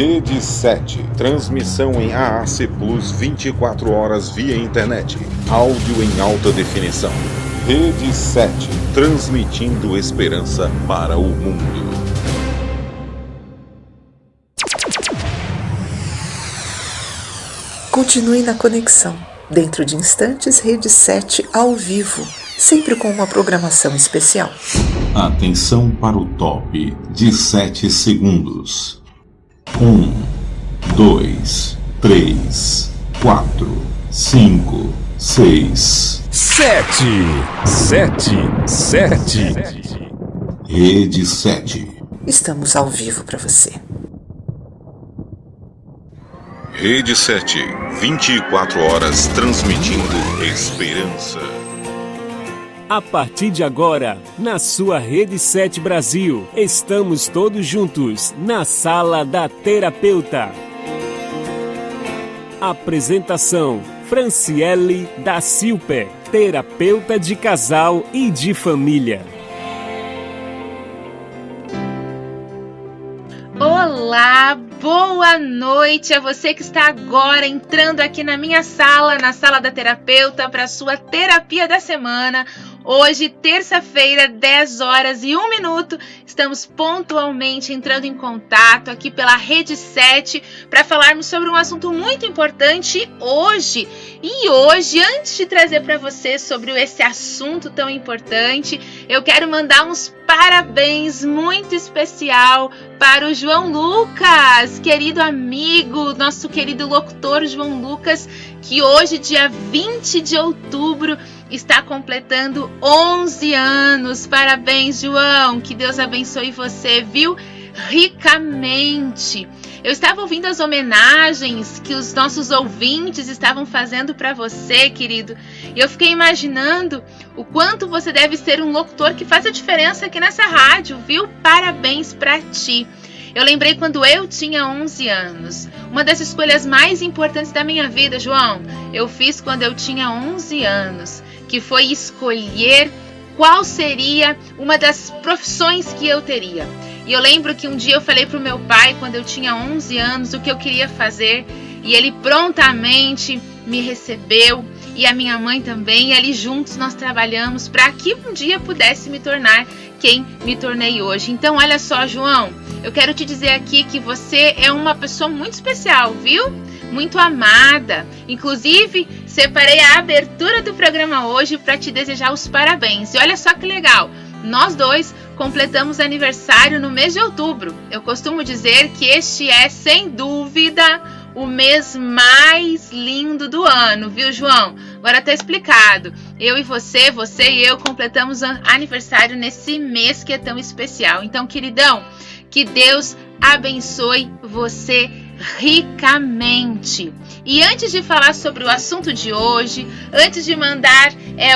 Rede 7, transmissão em AAC Plus 24 horas via internet, áudio em alta definição. Rede 7, transmitindo esperança para o mundo. Continue na conexão. Dentro de instantes, Rede 7 ao vivo, sempre com uma programação especial. Atenção para o top de 7 segundos. 1, 2, 3, 4, 5, 6, 7. Rede 7. Estamos ao vivo para você. Rede 7, 24 horas transmitindo esperança. A partir de agora, na sua Rede 7 Brasil, estamos todos juntos na Sala da Terapeuta. Apresentação: Franciele da Silpe, terapeuta de casal e de família. Olá, boa noite a você que está agora entrando aqui na minha sala, na Sala da Terapeuta, para a sua terapia da semana. Hoje, terça-feira, 10 horas e 1 minuto, estamos pontualmente entrando em contato aqui pela Rede 7 para falarmos sobre um assunto muito importante hoje. E hoje, antes de trazer para você sobre esse assunto tão importante, eu quero mandar uns parabéns muito especial para o João Lucas, querido amigo, nosso querido locutor João Lucas, que hoje, dia 20 de outubro, está completando 11 anos. Parabéns, João. Que Deus abençoe você, viu? Ricamente. Eu estava ouvindo as homenagens que os nossos ouvintes estavam fazendo para você, querido. E eu fiquei imaginando o quanto você deve ser um locutor que faz a diferença aqui nessa rádio, viu? Parabéns para ti. Eu lembrei quando eu tinha 11 anos. Uma das escolhas mais importantes da minha vida, João, eu fiz quando eu tinha 11 anos, que foi escolher qual seria uma das profissões que eu teria. E eu lembro que um dia eu falei para o meu pai, quando eu tinha 11 anos, o que eu queria fazer, e ele prontamente me recebeu, e a minha mãe também, e ali juntos nós trabalhamos para que um dia pudesse me tornar quem me tornei hoje. Então, olha só, João, eu quero te dizer aqui que você é uma pessoa muito especial, viu? Muito amada. Inclusive, separei a abertura do programa hoje para te desejar os parabéns. E olha só que legal, nós dois completamos aniversário no mês de outubro. Eu costumo dizer que este é, sem dúvida, o mês mais lindo do ano, viu, João? Agora tá explicado. Eu e você e eu completamos aniversário nesse mês que é tão especial. Então, queridão, que Deus abençoe você ricamente. E antes de falar sobre o assunto de hoje, antes de mandar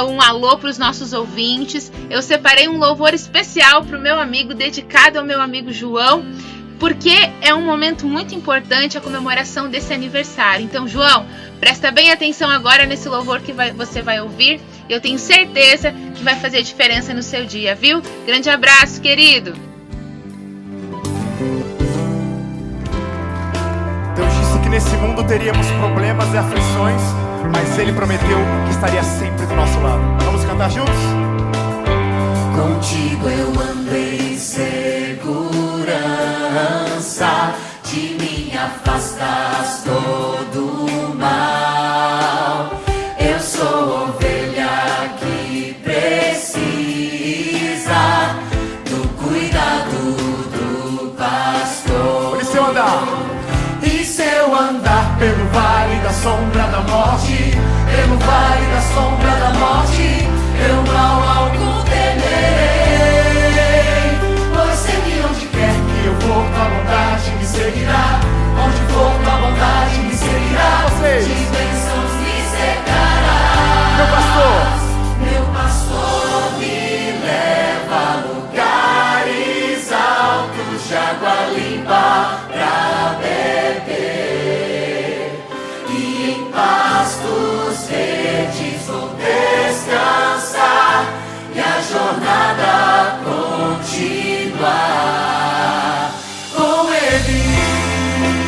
um alô para os nossos ouvintes, eu separei um louvor especial para o meu amigo, dedicado ao meu amigo João, porque é um momento muito importante a comemoração desse aniversário. Então, João, presta bem atenção agora nesse louvor que você vai ouvir. Eu tenho certeza que vai fazer diferença no seu dia, viu? Grande abraço, querido! Deus disse que nesse mundo teríamos problemas e aflições, mas Ele prometeu que estaria sempre do nosso lado. Vamos cantar juntos? Contigo eu andei em segurança, de mim afastas todo o mal. Eu sou ovelha que precisa do cuidado do pastor. E se eu andar? E se eu andar pelo vale da sombra da morte, pelo vale da sombra da morte, eu mal algum temerei, pois sei que onde quer que eu for, tua bondade me seguirá. Onde for, tua bondade me seguirá. Vocês. De bênçãos me cercará. Meu pastor me leva a lugares altos, de água limpa pra beber, e em pastos verdes vou descansar, e a jornada continuar com Ele.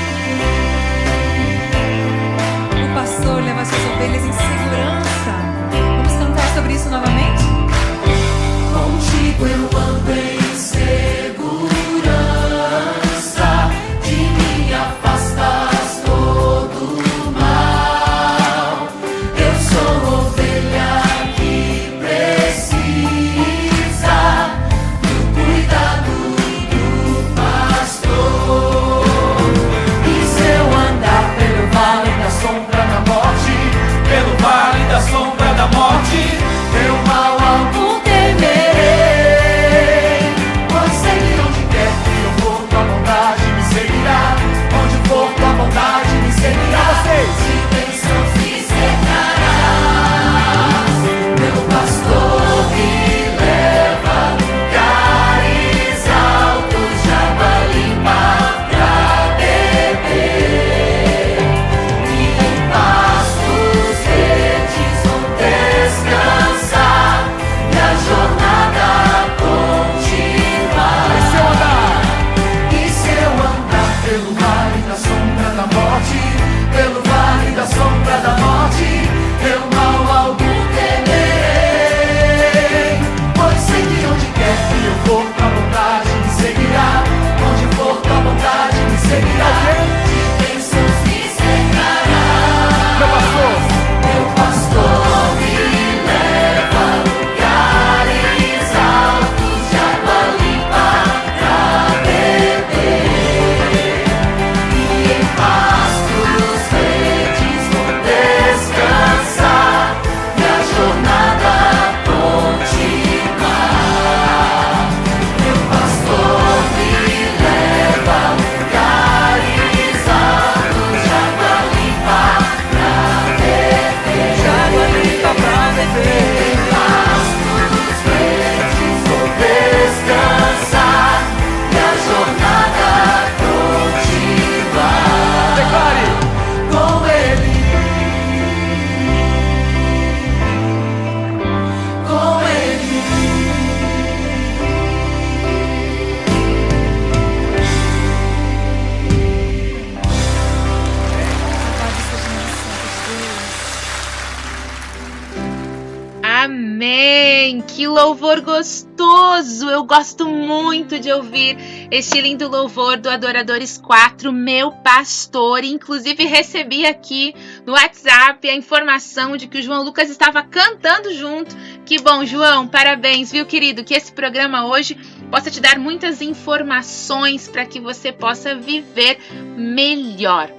Amém! Que louvor gostoso! Eu gosto muito de ouvir este lindo louvor do Adoradores 4, meu pastor. Inclusive recebi aqui no WhatsApp a informação de que o João Lucas estava cantando junto. Que bom, João! Parabéns, viu, querido? Que esse programa hoje possa te dar muitas informações para que você possa viver melhor.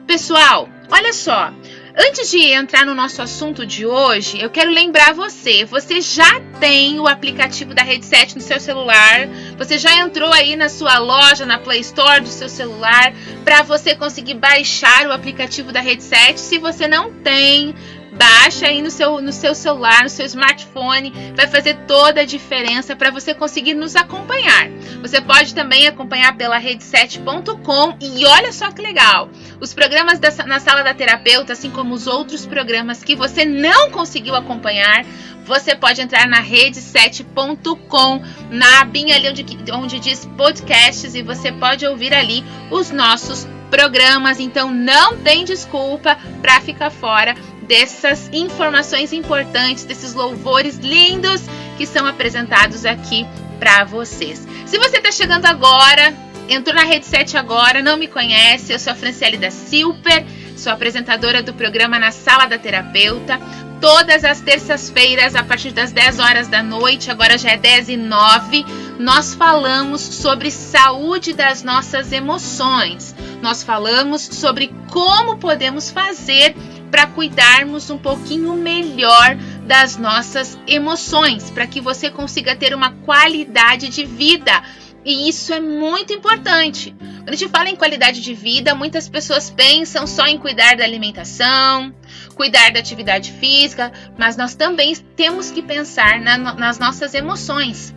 Pessoal, olha só. Antes de entrar no nosso assunto de hoje, eu quero lembrar você já tem o aplicativo da Rede 7 no seu celular, você já entrou aí na sua loja, na Play Store do seu celular, para você conseguir baixar o aplicativo da Rede 7. Se você não tem, baixa aí no seu celular, no seu smartphone, vai fazer toda a diferença para você conseguir nos acompanhar. Você pode também acompanhar pela rede7.com e olha só que legal, os programas na Sala da Terapeuta, assim como os outros programas que você não conseguiu acompanhar, você pode entrar na rede7.com, na abinha ali onde diz podcasts, e você pode ouvir ali os nossos programas. Então não tem desculpa para ficar fora dessas informações importantes, desses louvores lindos que são apresentados aqui para vocês. Se você está chegando agora, entrou na Rede 7 agora, não me conhece, eu sou a Franciele da Silper, sou apresentadora do programa Na Sala da Terapeuta. Todas as terças-feiras, a partir das 10 horas da noite, agora já é 10h09, nós falamos sobre saúde das nossas emoções. Nós falamos sobre como podemos fazer para cuidarmos um pouquinho melhor das nossas emoções, para que você consiga ter uma qualidade de vida. E isso é muito importante. Quando a gente fala em qualidade de vida, muitas pessoas pensam só em cuidar da alimentação, cuidar da atividade física, mas nós também temos que pensar nas nossas emoções.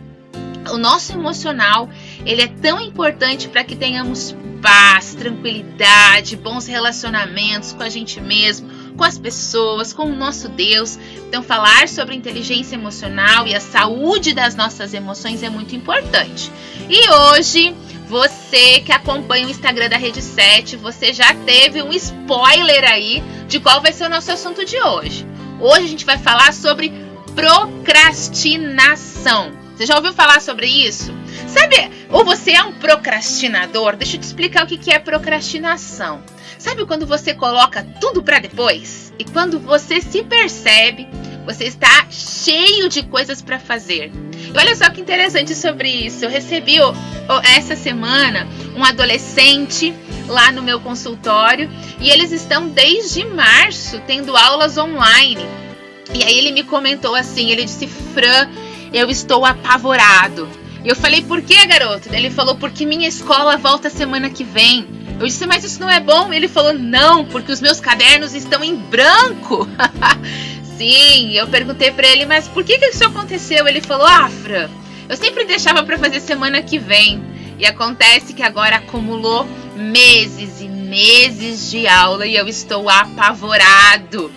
O nosso emocional, ele é tão importante para que tenhamos paz, tranquilidade, bons relacionamentos com a gente mesmo, com as pessoas, com o nosso Deus. Então, falar sobre inteligência emocional e a saúde das nossas emoções é muito importante. E hoje, você que acompanha o Instagram da Rede 7, você já teve um spoiler aí de qual vai ser o nosso assunto de hoje. Hoje a gente vai falar sobre procrastinação. Você já ouviu falar sobre isso? Sabe, ou você é um procrastinador? Deixa eu te explicar o que é procrastinação. Sabe quando você coloca tudo para depois? E quando você se percebe, você está cheio de coisas para fazer. E olha só que interessante sobre isso. Eu recebi essa semana um adolescente lá no meu consultório e eles estão desde março tendo aulas online. E aí ele me comentou assim, ele disse: Fran, eu estou apavorado. E eu falei: por que, garoto? Ele falou: porque minha escola volta semana que vem. Eu disse: mas isso não é bom? Ele falou: não, porque os meus cadernos estão em branco. Sim, eu perguntei pra ele: mas por que isso aconteceu? Ele falou: Fran, eu sempre deixava pra fazer semana que vem. E acontece que agora acumulou meses e meses de aula e eu estou apavorado.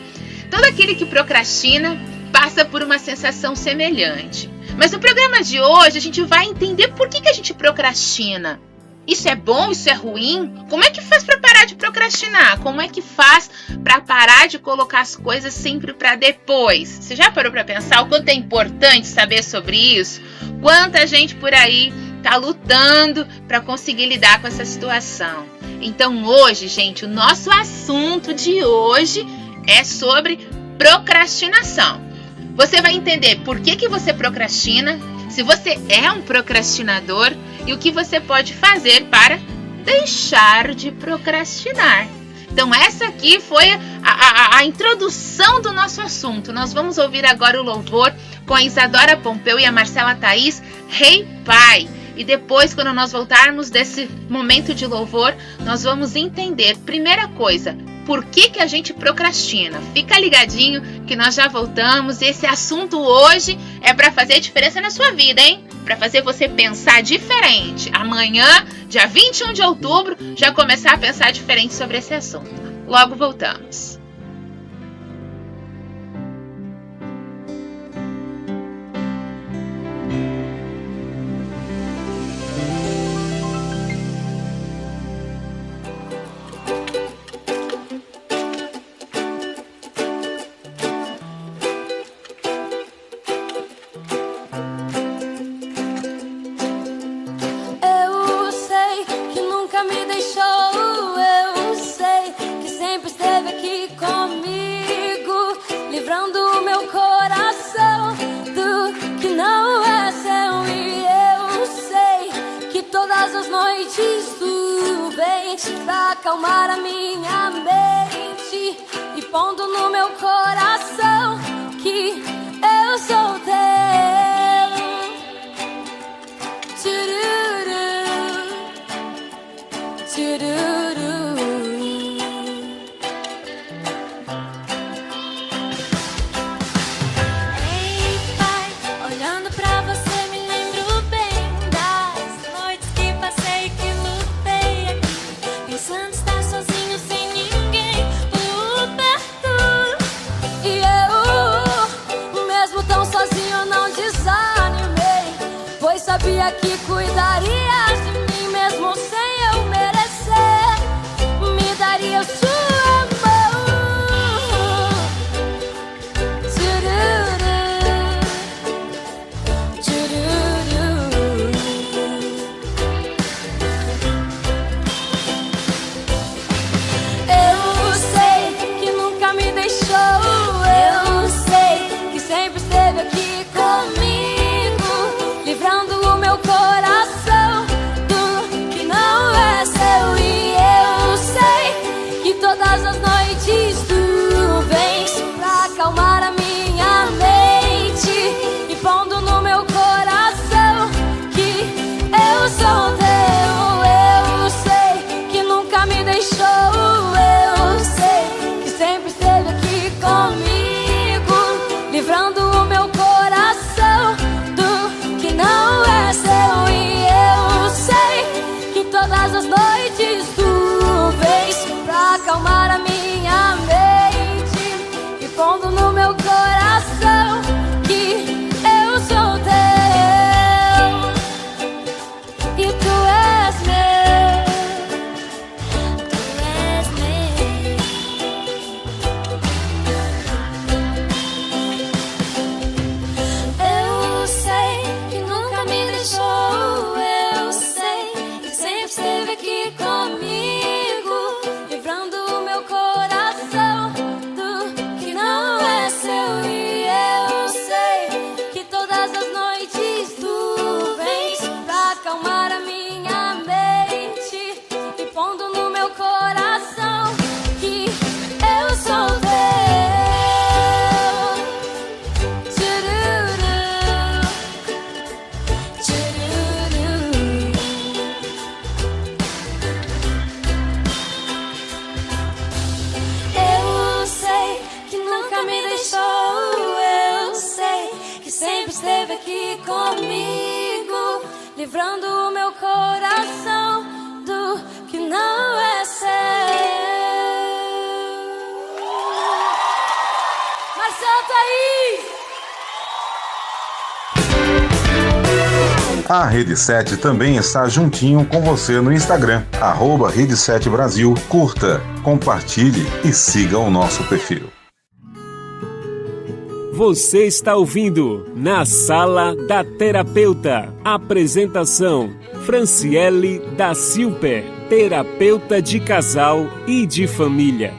Todo aquele que procrastina passa por uma sensação semelhante. Mas no programa de hoje a gente vai entender por que a gente procrastina. Isso é bom? Isso é ruim? Como é que faz para parar de procrastinar? Como é que faz para parar de colocar as coisas sempre para depois? Você já parou para pensar o quanto é importante saber sobre isso? Quanta gente por aí está lutando para conseguir lidar com essa situação. Então hoje, gente, o nosso assunto de hoje é sobre procrastinação. Você vai entender por que você procrastina, se você é um procrastinador e o que você pode fazer para deixar de procrastinar. Então essa aqui foi a introdução do nosso assunto. Nós vamos ouvir agora o louvor com a Isadora Pompeu e a Marcela Thaís, Rei Pai. E depois, quando nós voltarmos desse momento de louvor, nós vamos entender, primeira coisa, por que a gente procrastina. Fica ligadinho que nós já voltamos. E esse assunto hoje é para fazer diferença na sua vida, hein? Para fazer você pensar diferente. Amanhã, dia 21 de outubro, já começar a pensar diferente sobre esse assunto. Logo voltamos. nunca me deixou. Eu sei que sempre esteve aqui comigo, livrando o meu coração do que não é seu. E eu sei que todas as noites tu vens pra acalmar a minha mente e pondo no meu coração que eu sou teu. Ei, pai, olhando pra você me lembro bem das noites que passei, que lutei aqui, pensando estar sozinho sem ninguém por perto. E eu, mesmo tão sozinho, não desanimei, pois sabia que cuidarias de mim mesmo sem eu merecer. Me daria sua mão. Tchururu, tchururu. Eu sei que nunca me deixou. Eu sei que sempre esteve aqui comigo, livrando o meu coração do que não é seu. E eu sei que todas as noites tu vens pra acalmar a minha mente e pondo no meu coração que eu sou teu. Eu sei que nunca me deixou. Eu sei que sempre esteve aqui comigo, livrando o meu coração do que não é seu. E eu sei que todas as noites tu vens pra acalmar a minha mente e pondo no meu coração que eu sou teu e tu és meu. Tu és meu. Eu sei que nunca me deixou. Eu sei que sempre esteve aqui comigo, livrando o meu coração do que não é seu. E eu sei que todas as noites tu vens pra acalmar a minha mente e pondo no meu coração que eu sou teu. Tchururu, tchururu. Eu sei que nunca me deixou. Eu sei que sempre esteve aqui comigo, livrando o meu coração do que não é seu. Marcelo tá aí! A Rede 7 também está juntinho com você no Instagram, Rede 7 Brasil. Curta, compartilhe e siga o nosso perfil. Você está ouvindo Na Sala da Terapeuta. Apresentação: Franciele da Silper, terapeuta de casal e de família.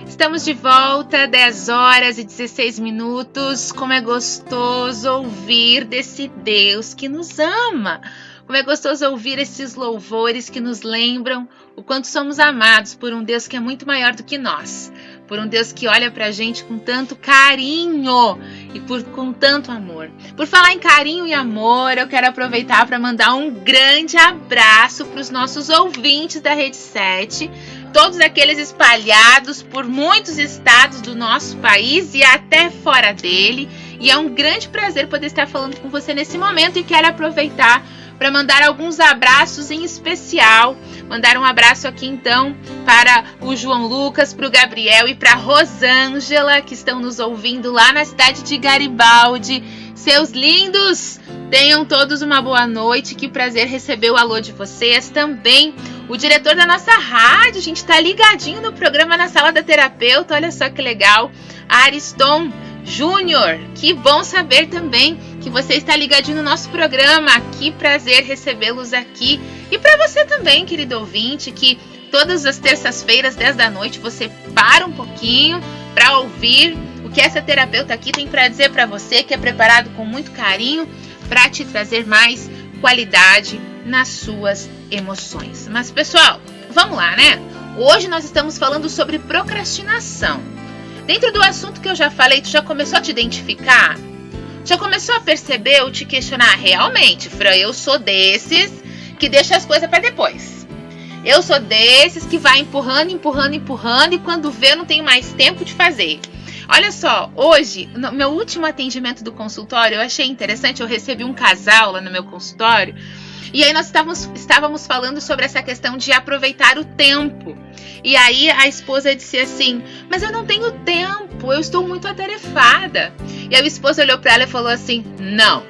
Estamos de volta, 10 horas e 16 minutos. Como é gostoso ouvir desse Deus que nos ama. Como é gostoso ouvir esses louvores que nos lembram o quanto somos amados por um Deus que é muito maior do que nós. Por um Deus que olha pra gente com tanto carinho e com tanto amor. Por falar em carinho e amor, eu quero aproveitar para mandar um grande abraço para os nossos ouvintes da Rede 7, todos aqueles espalhados por muitos estados do nosso país e até fora dele. E é um grande prazer poder estar falando com você nesse momento e quero aproveitar para mandar alguns abraços em especial. Mandar um abraço aqui então para o João Lucas, para o Gabriel e para a Rosângela, que estão nos ouvindo lá na cidade de Garibaldi. Seus lindos, tenham todos uma boa noite. Que prazer receber o alô de vocês. Também o diretor da nossa rádio, a gente está ligadinho no programa Na Sala da Terapeuta. Olha só que legal. Ariston Júnior, que bom saber também que você está ligadinho no nosso programa. Que prazer recebê-los aqui. E para você também, querido ouvinte, que todas as terças-feiras, 10 da noite, você para um pouquinho para ouvir o que essa terapeuta aqui tem para dizer para você, que é preparado com muito carinho para te trazer mais qualidade nas suas emoções. Mas, pessoal, vamos lá, né? Hoje nós estamos falando sobre procrastinação. Dentro do assunto que eu já falei, tu já começou a te identificar? Já começou a perceber ou te questionar? Realmente, Fran, eu sou desses que deixa as coisas para depois. Eu sou desses que vai empurrando e quando vê não tem mais tempo de fazer. Olha só, hoje, no meu último atendimento do consultório, eu achei interessante, eu recebi um casal lá no meu consultório, e aí nós estávamos falando sobre essa questão de aproveitar o tempo. E aí a esposa disse assim, mas eu não tenho tempo, eu estou muito atarefada. E aí o esposo olhou para ela e falou assim, não,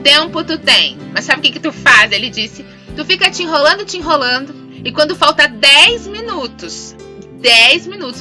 tempo tu tem, mas sabe o que tu faz? Ele disse, tu fica te enrolando, e quando falta 10 minutos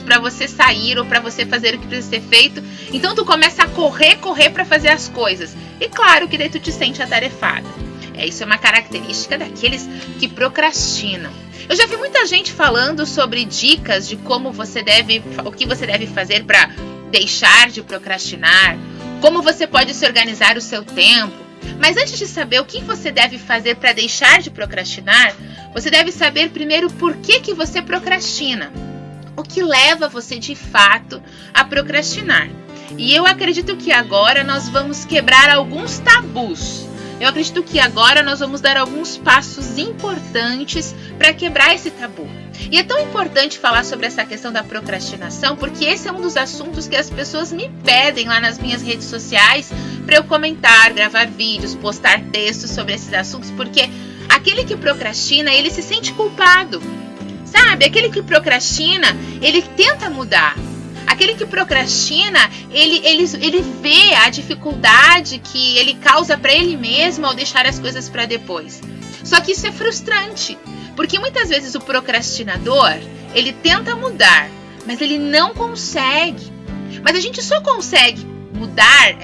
para você sair ou para você fazer o que precisa ser feito, então tu começa a correr para fazer as coisas. E claro que daí tu te sente atarefada. Isso é uma característica daqueles que procrastinam. Eu já vi muita gente falando sobre dicas de o que você deve fazer para deixar de procrastinar, como você pode se organizar o seu tempo. Mas antes de saber o que você deve fazer para deixar de procrastinar, você deve saber primeiro por que você procrastina. O que leva você de fato a procrastinar. E eu acredito que agora nós vamos quebrar alguns tabus. Eu acredito que agora nós vamos dar alguns passos importantes para quebrar esse tabu. E é tão importante falar sobre essa questão da procrastinação, porque esse é um dos assuntos que as pessoas me pedem lá nas minhas redes sociais para eu comentar, gravar vídeos, postar textos sobre esses assuntos, porque aquele que procrastina, ele se sente culpado. Sabe, aquele que procrastina, ele tenta mudar. Aquele que procrastina, ele vê a dificuldade que ele causa para ele mesmo ao deixar as coisas para depois. Só que isso é frustrante, porque muitas vezes o procrastinador, ele tenta mudar, mas ele não consegue. Mas a gente só consegue mudar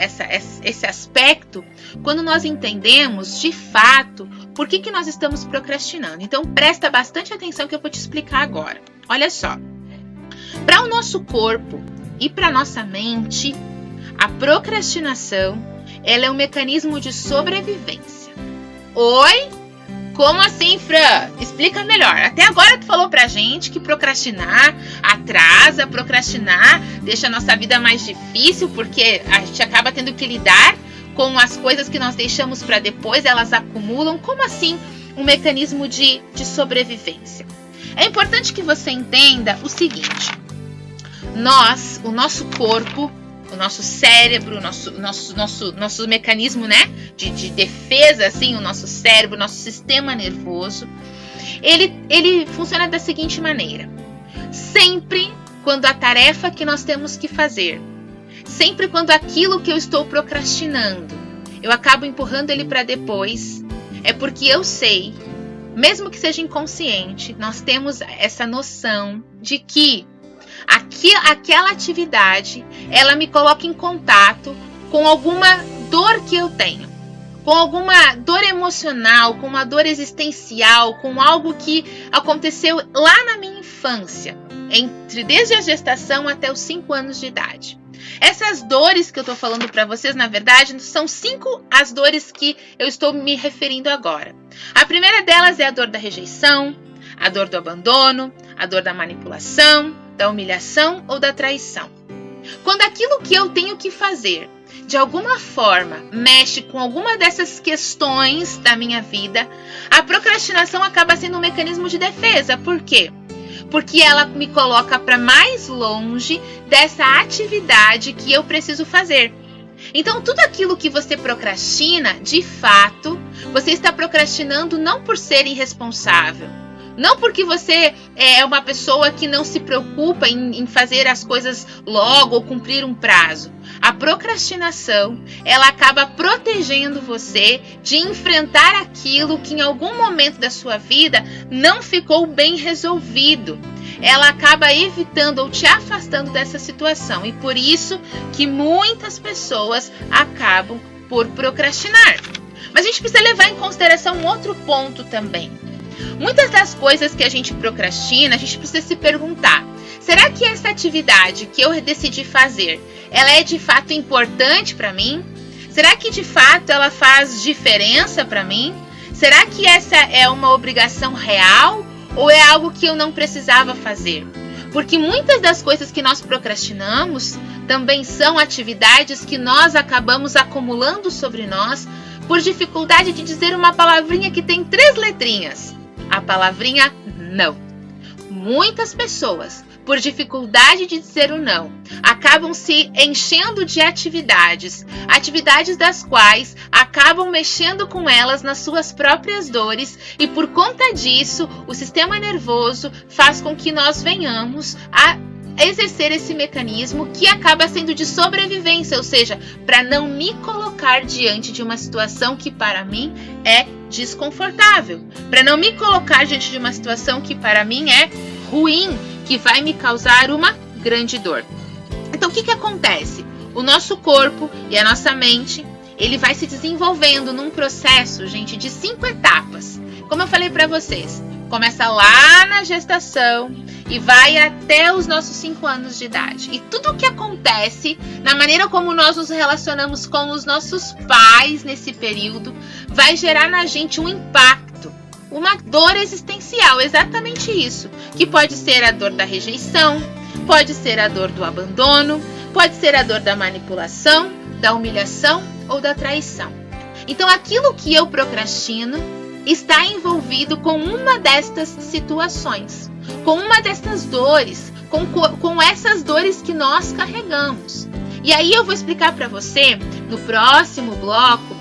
esse aspecto quando nós entendemos de fato por que nós estamos procrastinando. Então presta bastante atenção que eu vou te explicar agora. Olha só. Para o nosso corpo e para a nossa mente, a procrastinação ela é um mecanismo de sobrevivência. Oi? Como assim, Fran? Explica melhor. Até agora tu falou pra gente que procrastinar atrasa, procrastinar deixa a nossa vida mais difícil, porque a gente acaba tendo que lidar com as coisas que nós deixamos para depois, elas acumulam. Como assim um mecanismo de sobrevivência? É importante que você entenda o seguinte. O nosso corpo, o nosso cérebro, o nosso mecanismo, né, de defesa, assim, o nosso cérebro, o nosso sistema nervoso, ele funciona da seguinte maneira. Sempre quando a tarefa que nós temos que fazer, sempre quando aquilo que eu estou procrastinando, eu acabo empurrando ele para depois, é porque eu sei, mesmo que seja inconsciente, nós temos essa noção de que aquela atividade, ela me coloca em contato com alguma dor que eu tenho, com alguma dor emocional, com uma dor existencial, com algo que aconteceu lá na minha infância, desde a gestação até os 5 anos de idade. Essas dores que eu estou falando para vocês, na verdade, são 5 as dores que eu estou me referindo agora. A primeira delas é a dor da rejeição, a dor do abandono, a dor da manipulação, da humilhação ou da traição. Quando aquilo que eu tenho que fazer, de alguma forma, mexe com alguma dessas questões da minha vida, a procrastinação acaba sendo um mecanismo de defesa. Por quê? Porque ela me coloca para mais longe dessa atividade que eu preciso fazer. Então, tudo aquilo que você procrastina, de fato, você está procrastinando não por ser irresponsável, não porque você é uma pessoa que não se preocupa em fazer as coisas logo ou cumprir um prazo. A procrastinação, ela acaba protegendo você de enfrentar aquilo que em algum momento da sua vida não ficou bem resolvido. Ela acaba evitando ou te afastando dessa situação. E por isso que muitas pessoas acabam por procrastinar. Mas a gente precisa levar em consideração um outro ponto também. Muitas das coisas que a gente procrastina, a gente precisa se perguntar: será que essa atividade que eu decidi fazer, ela é de fato importante para mim? Será que de fato ela faz diferença para mim? Será que essa é uma obrigação real ou é algo que eu não precisava fazer? Porque muitas das coisas que nós procrastinamos também são atividades que nós acabamos acumulando sobre nós por dificuldade de dizer uma palavrinha que tem 3 letrinhas. A palavrinha não. Muitas pessoas, por dificuldade de dizer o não, acabam se enchendo de atividades das quais acabam mexendo com elas nas suas próprias dores, e por conta disso, o sistema nervoso faz com que nós venhamos a exercer esse mecanismo que acaba sendo de sobrevivência, ou seja, para não me colocar diante de uma situação que para mim é desconfortável, para não me colocar diante de uma situação que para mim é ruim, que vai me causar uma grande dor. Então, o que acontece? O nosso corpo e a nossa mente, ele vai se desenvolvendo num processo, gente, de 5 etapas. Como eu falei para vocês, começa lá na gestação e vai até os nossos 5 anos de idade. E tudo o que acontece, na maneira como nós nos relacionamos com os nossos pais nesse período, vai gerar na gente um impacto, uma dor existencial, exatamente isso. Que pode ser a dor da rejeição, pode ser a dor do abandono, pode ser a dor da manipulação, da humilhação ou da traição. Então, aquilo que eu procrastino está envolvido com uma destas situações, com uma destas dores, com essas dores que nós carregamos. E aí eu vou explicar para você, no próximo bloco,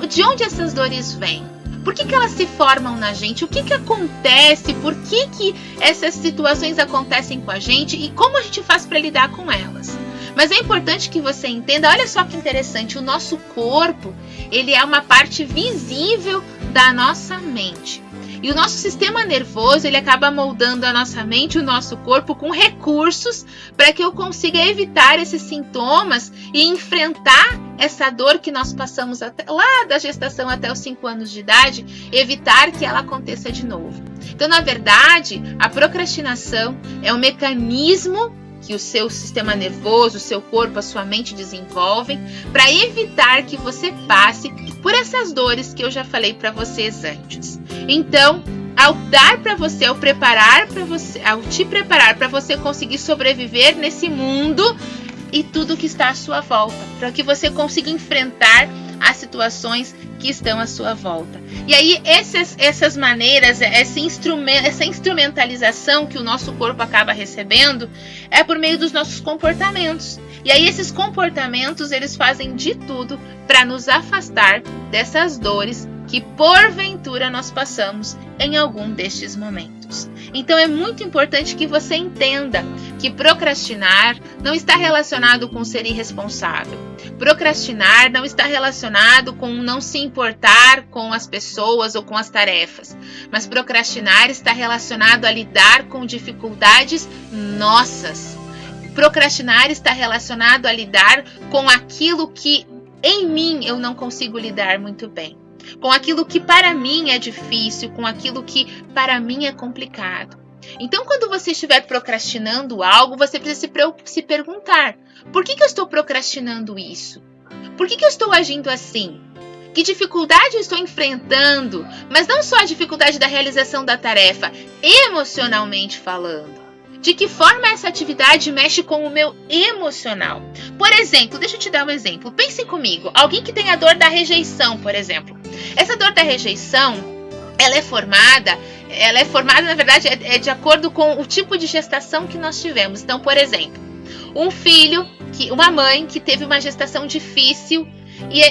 de onde essas dores vêm. Por que elas se formam na gente? O que acontece? Por que essas situações acontecem com a gente? E como a gente faz para lidar com elas? Mas é importante que você entenda, olha só que interessante, o nosso corpo, ele é uma parte visível da nossa mente. E o nosso sistema nervoso, ele acaba moldando a nossa mente, o nosso corpo, com recursos para que eu consiga evitar esses sintomas e enfrentar essa dor que nós passamos lá da gestação até os 5 anos de idade, evitar que ela aconteça de novo. Então, na verdade, a procrastinação é um mecanismo que o seu sistema nervoso, o seu corpo, a sua mente desenvolvem para evitar que você passe por essas dores que eu já falei para vocês antes. Então, ao te preparar para você conseguir sobreviver nesse mundo e tudo que está à sua volta, para que você consiga enfrentar as situações que estão à sua volta. E aí, essas maneiras, essa instrumentalização que o nosso corpo acaba recebendo é por meio dos nossos comportamentos. E aí, esses comportamentos, eles fazem de tudo para nos afastar dessas dores que porventura nós passamos em algum destes momentos. Então é muito importante que você entenda que procrastinar não está relacionado com ser irresponsável. Procrastinar não está relacionado com não se importar com as pessoas ou com as tarefas. Mas procrastinar está relacionado a lidar com dificuldades nossas. Procrastinar está relacionado a lidar com aquilo que em mim eu não consigo lidar muito bem. Com aquilo que para mim é difícil, com aquilo que para mim é complicado. Então, quando você estiver procrastinando algo, você precisa se perguntar: por que eu estou procrastinando isso? Por que eu estou agindo assim? Que dificuldade eu estou enfrentando? Mas não só a dificuldade da realização da tarefa, emocionalmente falando. De que forma essa atividade mexe com o meu emocional? Por exemplo, deixa eu te dar um exemplo. Pense comigo, alguém que tem a dor da rejeição, por exemplo. Essa dor da rejeição, ela é formada, na verdade, é de acordo com o tipo de gestação que nós tivemos. Então, por exemplo, uma mãe que teve uma gestação difícil e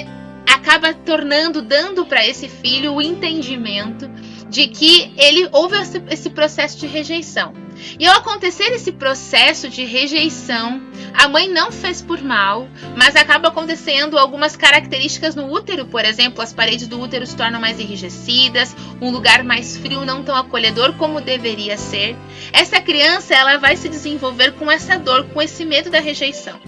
acaba dando para esse filho o entendimento de que houve esse processo de rejeição. E ao acontecer esse processo de rejeição, a mãe não fez por mal, mas acaba acontecendo algumas características no útero. Por exemplo, as paredes do útero se tornam mais enrijecidas, um lugar mais frio, não tão acolhedor como deveria ser. Essa criança, ela vai se desenvolver com essa dor, com esse medo da rejeição.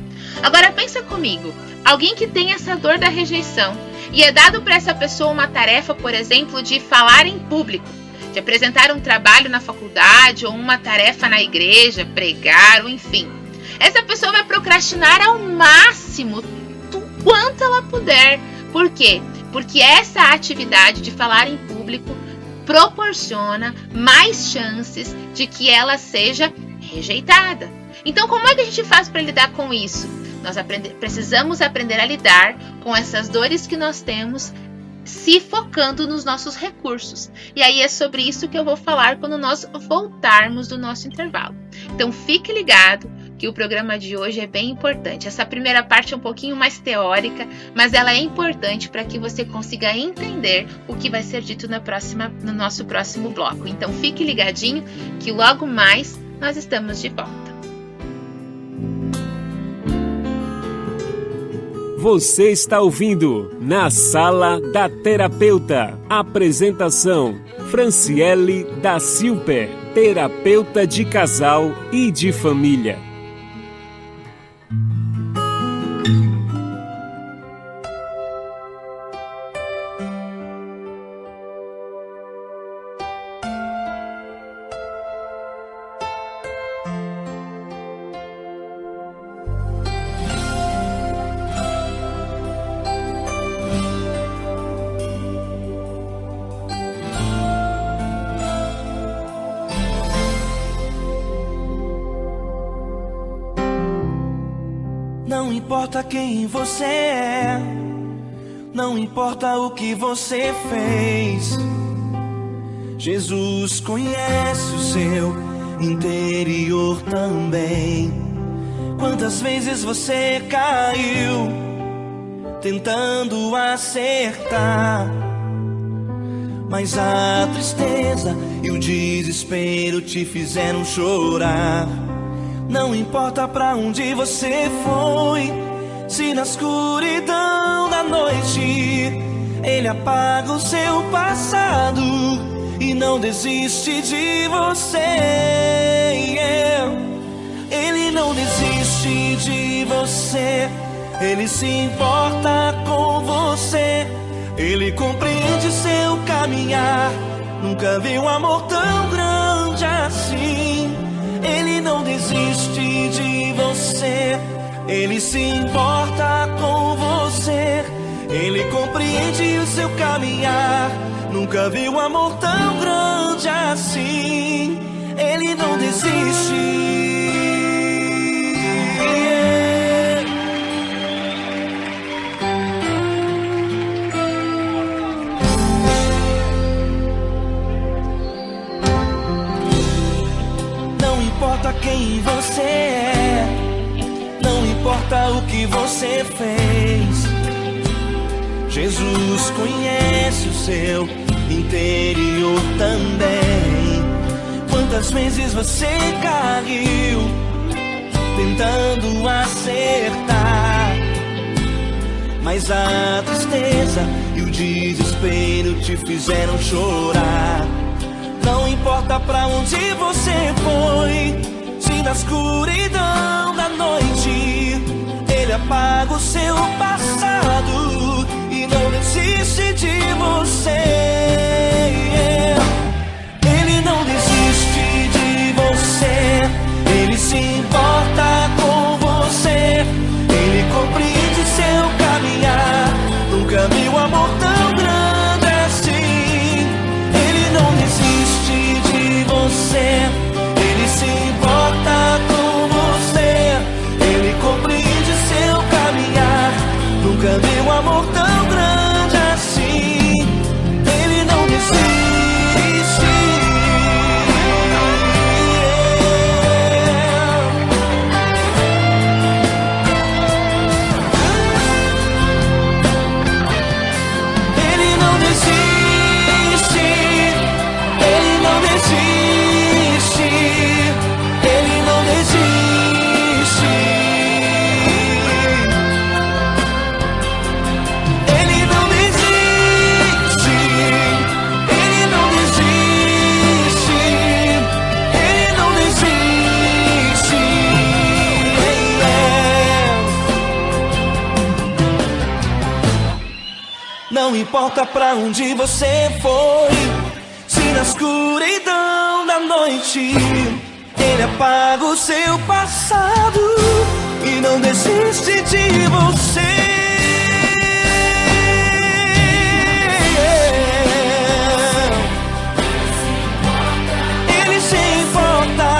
Agora pensa comigo, alguém que tem essa dor da rejeição e é dado para essa pessoa uma tarefa, por exemplo, de falar em público, de apresentar um trabalho na faculdade ou uma tarefa na igreja, pregar, ou enfim. Essa pessoa vai procrastinar ao máximo o quanto ela puder. Por quê? Porque essa atividade de falar em público proporciona mais chances de que ela seja rejeitada. Então, como é que a gente faz para lidar com isso? Nós precisamos aprender a lidar com essas dores que nós temos, se focando nos nossos recursos. E aí é sobre isso que eu vou falar quando nós voltarmos do nosso intervalo. Então fique ligado que o programa de hoje é bem importante. Essa primeira parte é um pouquinho mais teórica, mas ela é importante para que você consiga entender o que vai ser dito no nosso próximo bloco. Então fique ligadinho que logo mais nós estamos de volta. Você está ouvindo Na Sala da Terapeuta. Apresentação: Franciele da Silper, terapeuta de casal e de família. Não importa quem você é, não importa o que você fez, Jesus conhece o seu interior também. Quantas vezes você caiu tentando acertar, mas a tristeza e o desespero te fizeram chorar. Não importa pra onde você foi, se na escuridão da noite Ele apaga o seu passado e não desiste de você. Ele não desiste de você, Ele se importa com você. Ele compreende seu caminhar, nunca vi um amor tão grande assim. Ele não desiste de você, Ele se importa com você. Ele compreende o seu caminhar, nunca vi um amor tão grande assim. Ele não desiste. Não importa quem você é, não importa o que você fez, Jesus conhece o seu interior também. Quantas vezes você caiu tentando acertar, mas a tristeza e o desespero te fizeram chorar. Não importa pra onde você foi, se na escuridão da noite Ele apaga o seu passado e não desiste de você. Ele não desiste de você, Ele se importa com você. Ele compreende seu caminhar, nunca vi um amor tão grande assim. Ele não desiste de você, Ele se importa com você. Ele compreende seu caminhar, nunca vi um amor tão grande assim. importa pra onde você foi. Se na escuridão da noite ele apaga o seu passado e não desiste de você. Ele se importa,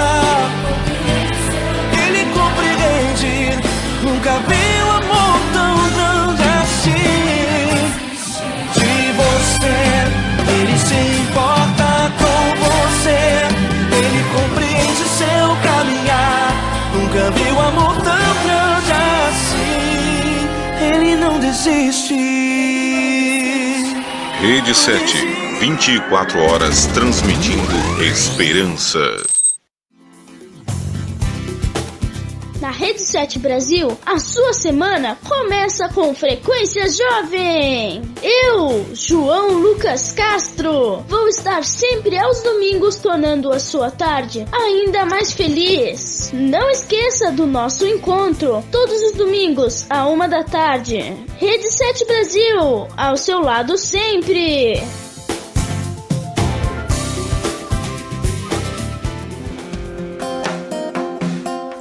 ele compreende. Nunca vi um amor tão grande assim de você. Ele se importa com você, ele compreende seu caminhar. Nunca vi um amor tão grande assim. Ele não desiste. Rede 7, 24 horas transmitindo esperança. Na Rede 7 Brasil, a sua semana começa com Frequência Jovem. Eu, João Lucas Castro, vou estar sempre aos domingos tornando a sua tarde ainda mais feliz. Não esqueça do nosso encontro, todos os domingos, à 13h. Rede 7 Brasil, ao seu lado sempre.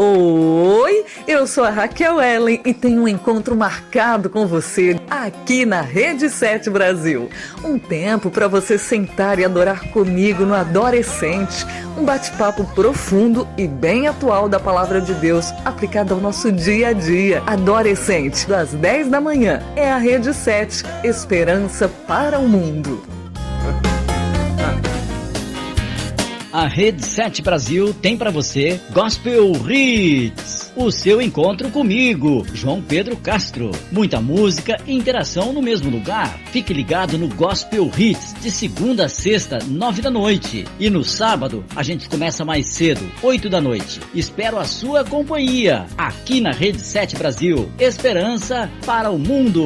Oi, eu sou a Raquel Ellen e tenho um encontro marcado com você aqui na Rede 7 Brasil. Um tempo para você sentar e adorar comigo no Adorescente. Um bate-papo profundo e bem atual da Palavra de Deus aplicada ao nosso dia a dia. Adorescente, das 10 da manhã, é a Rede 7, Esperança para o Mundo. A Rede 7 Brasil tem para você Gospel Hits, o seu encontro comigo, João Pedro Castro. Muita música e interação no mesmo lugar. Fique ligado no Gospel Hits, de segunda a sexta, 9 da noite. E no sábado, a gente começa mais cedo, 8 da noite. Espero a sua companhia, aqui na Rede 7 Brasil. Esperança para o mundo.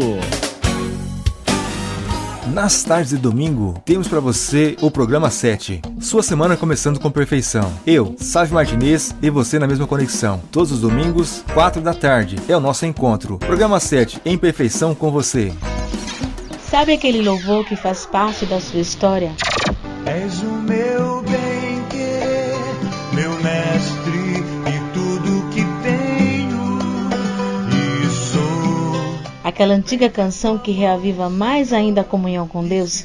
Nas tardes de domingo, temos para você o programa 7. Sua semana começando com perfeição. Eu, Sávio Martinez, e você na mesma conexão. Todos os domingos, 4 da tarde, é o nosso encontro. Programa 7, em perfeição com você. Sabe aquele louvor que faz parte da sua história? És o meu bem-querer, meu mestre e tudo que tenho e sou. Aquela antiga canção que reaviva mais ainda a comunhão com Deus?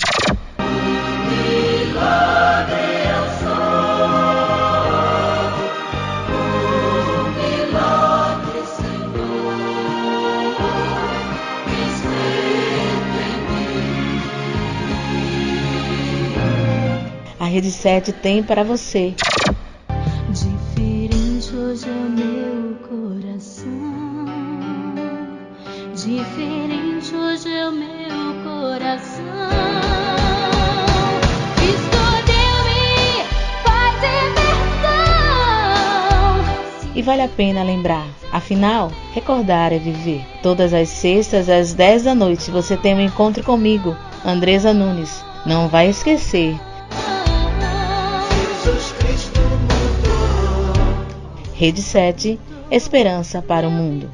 A Rede 7 tem para você. Diferente hoje é o meu coração. Diferente hoje é o meu coração. Escolheu-me, faz libertação. E vale a pena lembrar. Afinal, recordar é viver. Todas as sextas às 10 da noite você tem um encontro comigo, Andresa Nunes. Não vai esquecer. Rede 7, Esperança para o Mundo.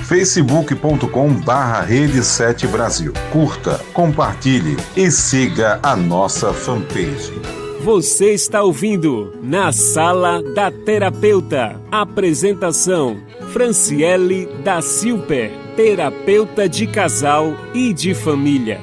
facebook.com/Rede 7 Brasil. Curta, compartilhe e siga a nossa fanpage. Você está ouvindo Na Sala da Terapeuta. Apresentação: Franciele da Silper, terapeuta de casal e de família.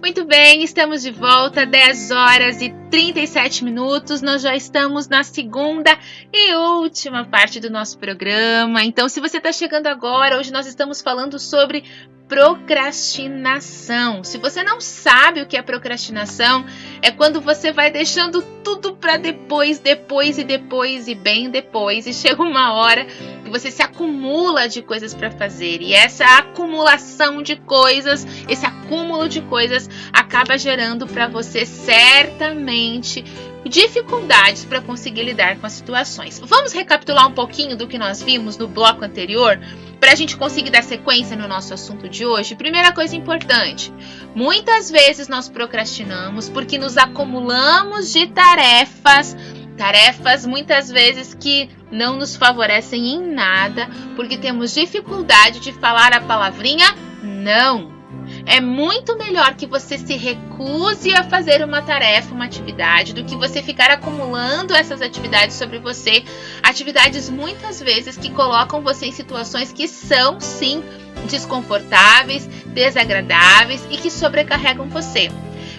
Muito bem, estamos de volta, 10 horas e 37 minutos. Nós já estamos na segunda e última parte do nosso programa. Então, se você está chegando agora, hoje nós estamos falando sobre procrastinação. Se você não sabe o que é procrastinação, é quando você vai deixando tudo para depois e bem depois, e chega uma hora que você se acumula de coisas para fazer, e essa acumulação de coisas, esse acúmulo de coisas acaba gerando para você certamente dificuldades para conseguir lidar com as situações. Vamos recapitular um pouquinho do que nós vimos no bloco anterior, para a gente conseguir dar sequência no nosso assunto de hoje, primeira coisa importante, muitas vezes nós procrastinamos porque nos acumulamos de tarefas muitas vezes que não nos favorecem em nada, porque temos dificuldade de falar a palavrinha não. É muito melhor que você se recuse a fazer uma tarefa, uma atividade, do que você ficar acumulando essas atividades sobre você. Atividades muitas vezes que colocam você em situações que são, sim, desconfortáveis, desagradáveis e que sobrecarregam você.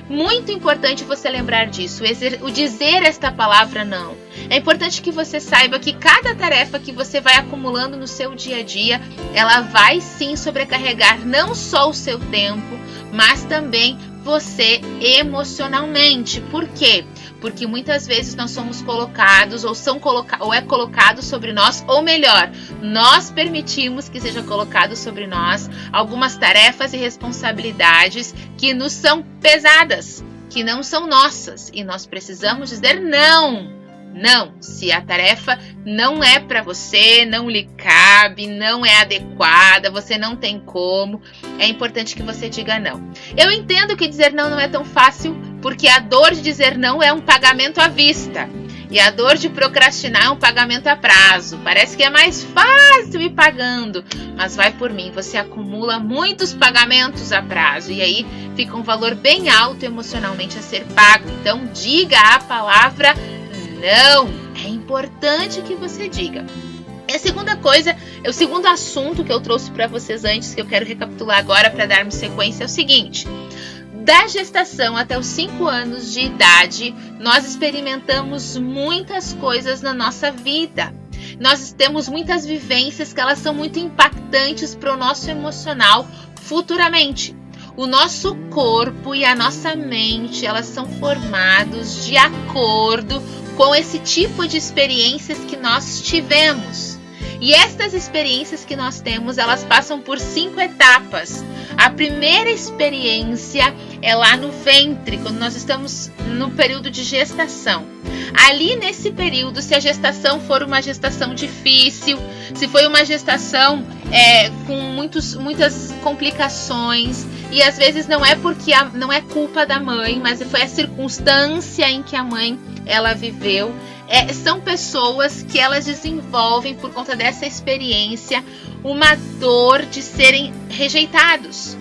Muito importante você lembrar disso, o dizer esta palavra não. É importante que você saiba que cada tarefa que você vai acumulando no seu dia a dia, ela vai sim sobrecarregar não só o seu tempo, mas também você emocionalmente. Por quê? Porque muitas vezes nós somos colocados ou é colocado sobre nós, ou melhor, nós permitimos que seja colocado sobre nós algumas tarefas e responsabilidades que nos são pesadas, que não são nossas, e nós precisamos dizer não. Não, se a tarefa não é para você, não lhe cabe, não é adequada, você não tem como, é importante que você diga não. Eu entendo que dizer não é tão fácil, porque a dor de dizer não é um pagamento à vista. E a dor de procrastinar é um pagamento a prazo. Parece que é mais fácil ir pagando, mas vai por mim, você acumula muitos pagamentos a prazo e aí fica um valor bem alto emocionalmente a ser pago. Então diga a palavra não. É importante que você diga. E a segunda coisa, o segundo assunto que eu trouxe para vocês antes, que eu quero recapitular agora para darmos sequência, é o seguinte. Da gestação até os 5 anos de idade, nós experimentamos muitas coisas na nossa vida. Nós temos muitas vivências que elas são muito impactantes para o nosso emocional futuramente. O nosso corpo e a nossa mente, elas são formados de acordo com esse tipo de experiências que nós tivemos. E estas experiências que nós temos, elas passam por 5 etapas. A primeira experiência é lá no ventre, quando nós estamos no período de gestação. Ali nesse período, se a gestação for uma gestação difícil, se foi uma gestação com muitas complicações, e às vezes não é porque não é culpa da mãe, mas foi a circunstância em que a mãe ela viveu. São pessoas que elas desenvolvem, por conta dessa experiência, uma dor de serem rejeitados,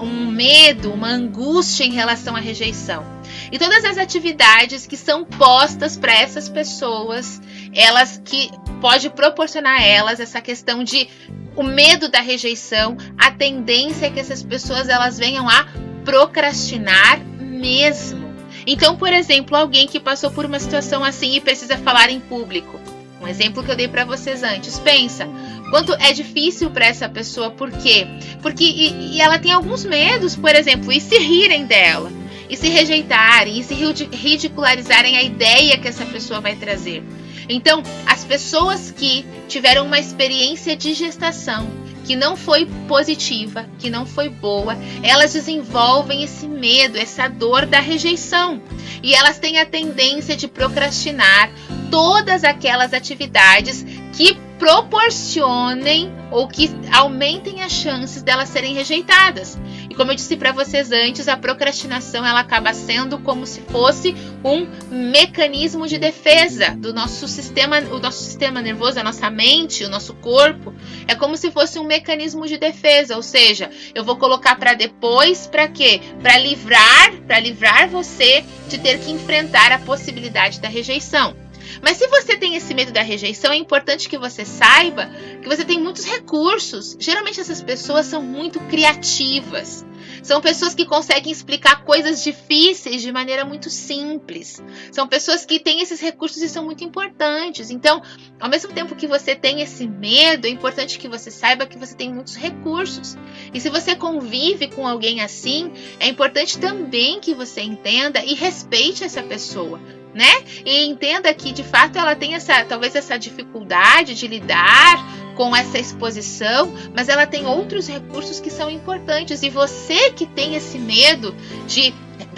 um medo, uma angústia em relação à rejeição. E todas as atividades que são postas para essas pessoas, elas que pode proporcionar a elas essa questão de o medo da rejeição, a tendência é que essas pessoas elas venham a procrastinar mesmo. Então, por exemplo, alguém que passou por uma situação assim e precisa falar em público. Um exemplo que eu dei para vocês antes. Pensa, quanto é difícil para essa pessoa, por quê? Porque ela tem alguns medos, por exemplo, e se rirem dela, e se rejeitarem, e se ridicularizarem a ideia que essa pessoa vai trazer. Então, as pessoas que tiveram uma experiência de gestação que não foi positiva, que não foi boa, elas desenvolvem esse medo, essa dor da rejeição. E elas têm a tendência de procrastinar todas aquelas atividades que proporcionem ou que aumentem as chances delas serem rejeitadas. E como eu disse para vocês antes, a procrastinação ela acaba sendo como se fosse um mecanismo de defesa do nosso sistema, o nosso sistema nervoso, a nossa mente, o nosso corpo. É como se fosse um mecanismo de defesa, ou seja, eu vou colocar para depois, para quê? Para livrar você de ter que enfrentar a possibilidade da rejeição. Mas se você tem esse medo da rejeição, é importante que você saiba que você tem muitos recursos. Geralmente essas pessoas são muito criativas. São pessoas que conseguem explicar coisas difíceis de maneira muito simples. São pessoas que têm esses recursos e são muito importantes. Então, ao mesmo tempo que você tem esse medo, é importante que você saiba que você tem muitos recursos. E se você convive com alguém assim, é importante também que você entenda e respeite essa pessoa, né? E entenda que de fato ela tem talvez essa dificuldade de lidar com essa exposição, mas ela tem outros recursos que são importantes. E você que tem esse medo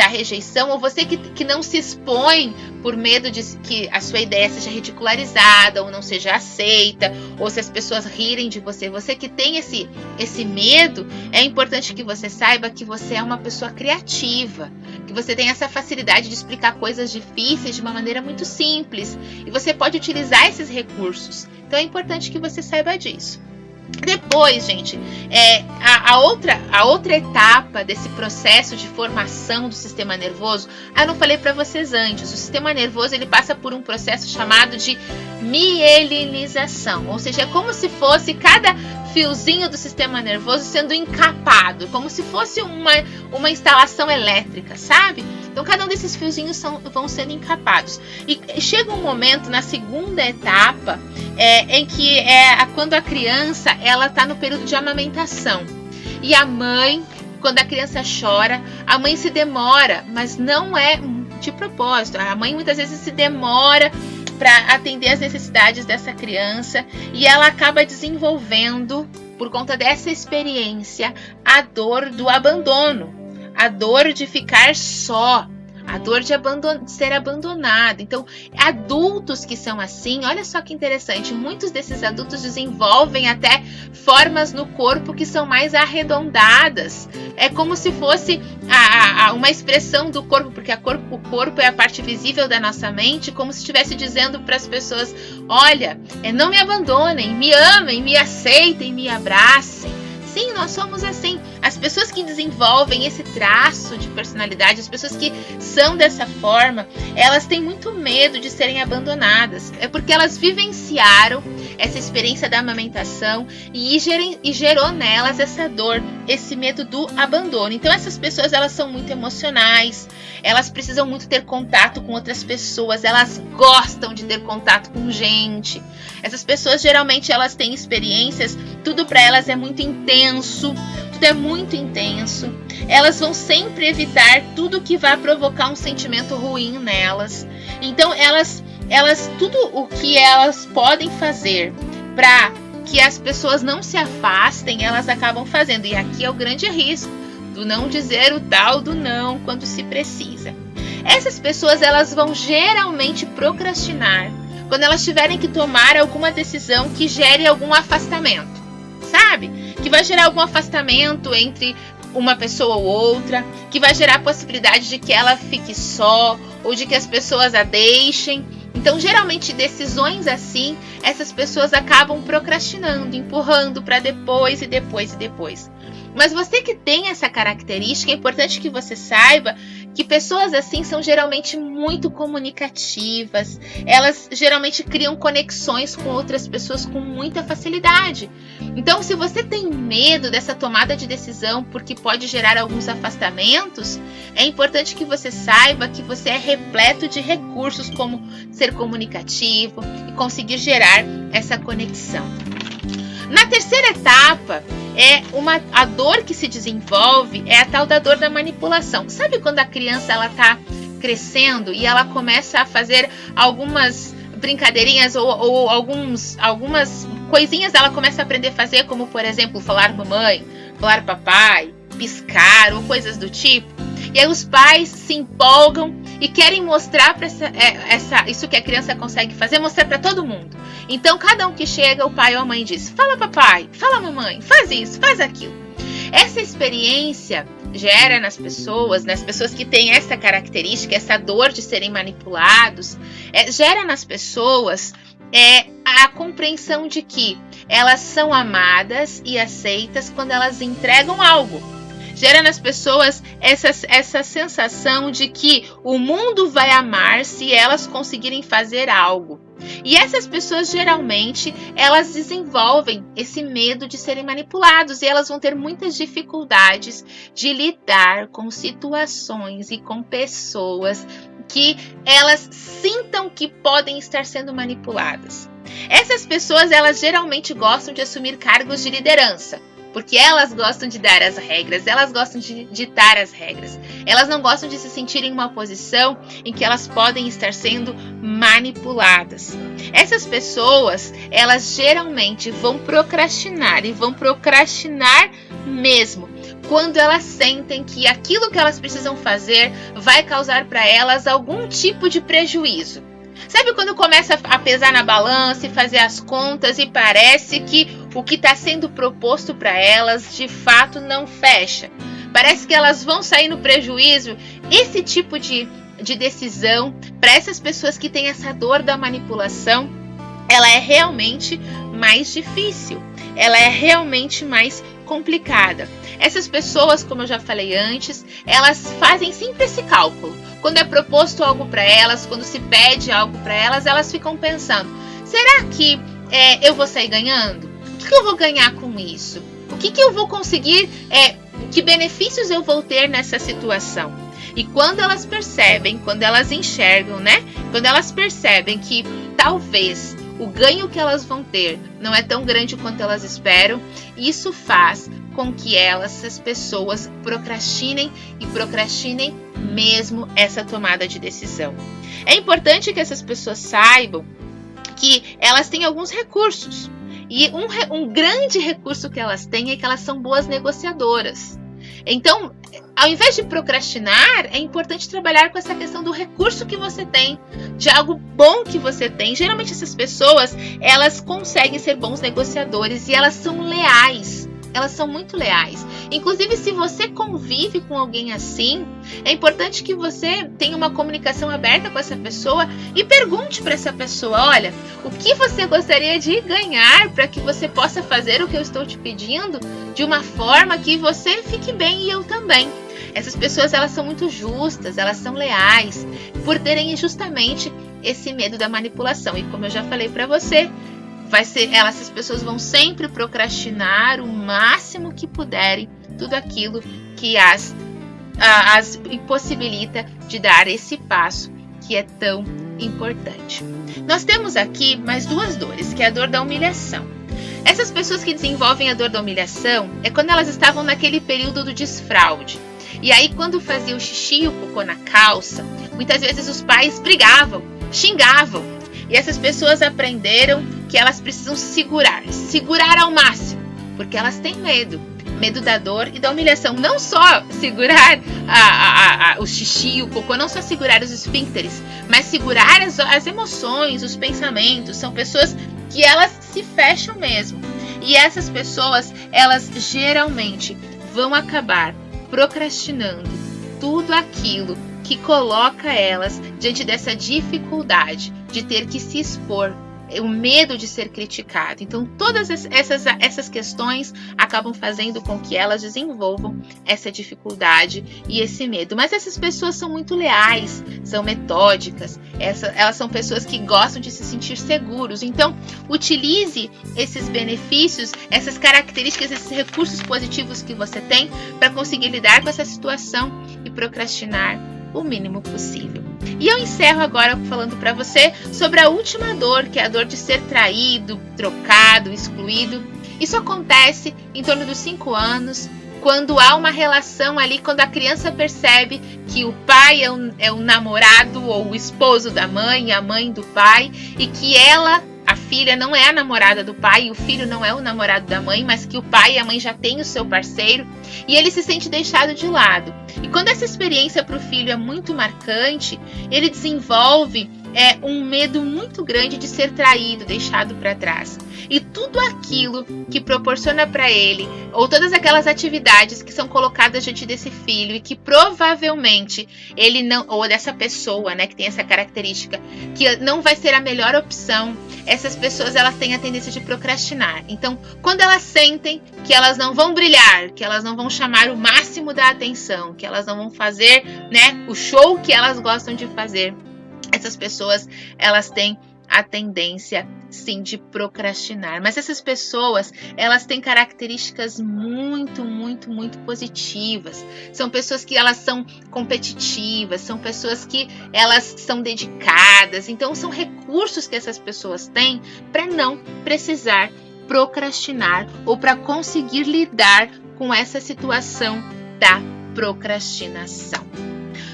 da rejeição, ou você que não se expõe por medo de que a sua ideia seja ridicularizada ou não seja aceita, ou se as pessoas rirem de você. Você que tem esse medo, é importante que você saiba que você é uma pessoa criativa, que você tem essa facilidade de explicar coisas difíceis de uma maneira muito simples, e você pode utilizar esses recursos. Então é importante que você saiba disso. Depois, gente, a outra etapa desse processo de formação do sistema nervoso, eu não falei para vocês antes, o sistema nervoso ele passa por um processo chamado de mielinização, ou seja, é como se fosse cada fiozinho do sistema nervoso sendo encapado, como se fosse uma instalação elétrica, sabe? Então cada um desses fiozinhos vão sendo encapados. E chega um momento na segunda etapa em que quando a criança ela está no período de amamentação. E a mãe, quando a criança chora, a mãe se demora, mas não é de propósito. A mãe muitas vezes se demora para atender as necessidades dessa criança e ela acaba desenvolvendo, por conta dessa experiência, a dor do abandono, a dor de ficar só, a dor de ser abandonado. Então, adultos que são assim, olha só que interessante, muitos desses adultos desenvolvem até formas no corpo que são mais arredondadas. É como se fosse uma expressão do corpo, porque o corpo é a parte visível da nossa mente, como se estivesse dizendo para as pessoas, olha, não me abandonem, me amem, me aceitem, me abracem. Sim, nós somos assim. As pessoas que desenvolvem esse traço de personalidade, as pessoas que são dessa forma, elas têm muito medo de serem abandonadas. É porque elas vivenciaram essa experiência da amamentação e gerou nelas essa dor, esse medo do abandono. Então essas pessoas, elas são muito emocionais, elas precisam muito ter contato com outras pessoas, elas gostam de ter contato com gente. Essas pessoas, geralmente, elas têm experiências, tudo para elas é muito intenso, tudo é muito intenso. Elas vão sempre evitar tudo que vai provocar um sentimento ruim nelas. Então, elas tudo o que elas podem fazer para que as pessoas não se afastem, elas acabam fazendo. E aqui é o grande risco do não dizer o tal do não quando se precisa. Essas pessoas, elas vão geralmente procrastinar quando elas tiverem que tomar alguma decisão que gere algum afastamento, sabe? Que vai gerar algum afastamento entre uma pessoa ou outra, que vai gerar a possibilidade de que ela fique só ou de que as pessoas a deixem. Então, geralmente, decisões assim, essas pessoas acabam procrastinando, empurrando para depois e depois e depois. Mas você que tem essa característica, é importante que você saiba que pessoas assim são geralmente muito comunicativas. Elas geralmente criam conexões com outras pessoas com muita facilidade. Então, se você tem medo dessa tomada de decisão porque pode gerar alguns afastamentos, é importante que você saiba que você é repleto de recursos como ser comunicativo e conseguir gerar essa conexão. Na terceira etapa, a dor que se desenvolve é a tal da dor da manipulação. Sabe quando a criança está crescendo e ela começa a fazer algumas brincadeirinhas ou algumas coisinhas ela começa a aprender a fazer, como por exemplo falar mamãe, falar papai, piscar ou coisas do tipo. E aí os pais se empolgam e querem mostrar para isso que a criança consegue fazer, mostrar para todo mundo. Então, cada um que chega, o pai ou a mãe diz, fala papai, fala mamãe, faz isso, faz aquilo. Essa experiência gera nas pessoas que têm essa característica, essa dor de serem manipulados, gera nas pessoas a compreensão de que elas são amadas e aceitas quando elas entregam algo. Gera nas pessoas essa sensação de que o mundo vai amar se elas conseguirem fazer algo. E essas pessoas, geralmente, elas desenvolvem esse medo de serem manipulados e elas vão ter muitas dificuldades de lidar com situações e com pessoas que elas sintam que podem estar sendo manipuladas. Essas pessoas, elas geralmente gostam de assumir cargos de liderança. Porque elas gostam de dar as regras, elas gostam de ditar as regras. Elas não gostam de se sentir em uma posição em que elas podem estar sendo manipuladas. Essas pessoas, elas geralmente vão procrastinar e vão procrastinar mesmo quando elas sentem que aquilo que elas precisam fazer vai causar para elas algum tipo de prejuízo. Sabe quando começa a pesar na balança e fazer as contas e parece que o que está sendo proposto para elas de fato não fecha? Parece que elas vão sair no prejuízo. Esse tipo de decisão, para essas pessoas que têm essa dor da manipulação, ela é realmente mais difícil. Ela é realmente mais complicada. Essas pessoas, como eu já falei antes, elas fazem sempre esse cálculo. Quando é proposto algo para elas, quando se pede algo para elas, elas ficam pensando: será que eu vou sair ganhando? O que eu vou ganhar com isso? O que eu vou conseguir? Que benefícios eu vou ter nessa situação? E quando elas percebem, quando elas enxergam, né? Quando elas percebem que talvez o ganho que elas vão ter não é tão grande quanto elas esperam, isso faz com que essas pessoas procrastinem mesmo essa tomada de decisão. É importante que essas pessoas saibam que elas têm alguns recursos. E um grande recurso que elas têm é que elas são boas negociadoras. Então, ao invés de procrastinar, é importante trabalhar com essa questão do recurso que você tem, de algo bom que você tem. Geralmente essas pessoas, elas conseguem ser bons negociadores e elas são leais. Elas são muito leais. Inclusive, se você convive com alguém assim, é importante que você tenha uma comunicação aberta com essa pessoa e pergunte para essa pessoa: olha, o que você gostaria de ganhar para que você possa fazer o que eu estou te pedindo de uma forma que você fique bem e eu também. Essas pessoas, elas são muito justas, elas são leais, por terem justamente esse medo da manipulação. E como eu já falei para você, essas pessoas vão sempre procrastinar o máximo que puderem tudo aquilo que as impossibilita de dar esse passo que é tão importante. Nós temos aqui mais duas dores, que é a dor da humilhação. Essas pessoas que desenvolvem a dor da humilhação é quando elas estavam naquele período do desfraude. E aí, quando fazia o xixi e o cocô na calça, muitas vezes os pais brigavam, xingavam. E essas pessoas aprenderam que elas precisam segurar ao máximo, porque elas têm medo da dor e da humilhação. Não só segurar o xixi, o cocô, não só segurar os esfíncteres, mas segurar as emoções, os pensamentos. São pessoas que elas se fecham mesmo. E essas pessoas, elas geralmente vão acabar procrastinando tudo aquilo que coloca elas diante dessa dificuldade de ter que se expor, o medo de ser criticado. Então, todas essas questões acabam fazendo com que elas desenvolvam essa dificuldade e esse medo. Mas essas pessoas são muito leais, são metódicas, elas são pessoas que gostam de se sentir seguros. Então, utilize esses benefícios, essas características, esses recursos positivos que você tem para conseguir lidar com essa situação e procrastinar o mínimo possível. E eu encerro agora falando para você sobre a última dor, que é a dor de ser traído, trocado, excluído. Isso acontece em torno dos 5 anos, quando há uma relação ali, quando a criança percebe que o pai é o namorado ou o esposo da mãe, a mãe do pai, e que a filha não é a namorada do pai, e o filho não é o namorado da mãe, mas que o pai e a mãe já têm o seu parceiro, e ele se sente deixado de lado. E quando essa experiência para o filho é muito marcante, ele desenvolve um medo muito grande de ser traído, deixado para trás. E tudo aquilo que proporciona para ele, ou todas aquelas atividades que são colocadas diante desse filho e que provavelmente ele não, ou dessa pessoa, né, que tem essa característica, que não vai ser a melhor opção, essas pessoas, elas têm a tendência de procrastinar. Então, quando elas sentem que elas não vão brilhar, que elas não vão chamar o máximo da atenção, que elas não vão fazer, né, o show que elas gostam de fazer, essas pessoas, elas têm a tendência, sim, de procrastinar. Mas essas pessoas, elas têm características muito, muito, muito positivas. São pessoas que elas são competitivas, são pessoas que elas são dedicadas. Então, são recursos que essas pessoas têm para não precisar procrastinar ou para conseguir lidar com essa situação da procrastinação.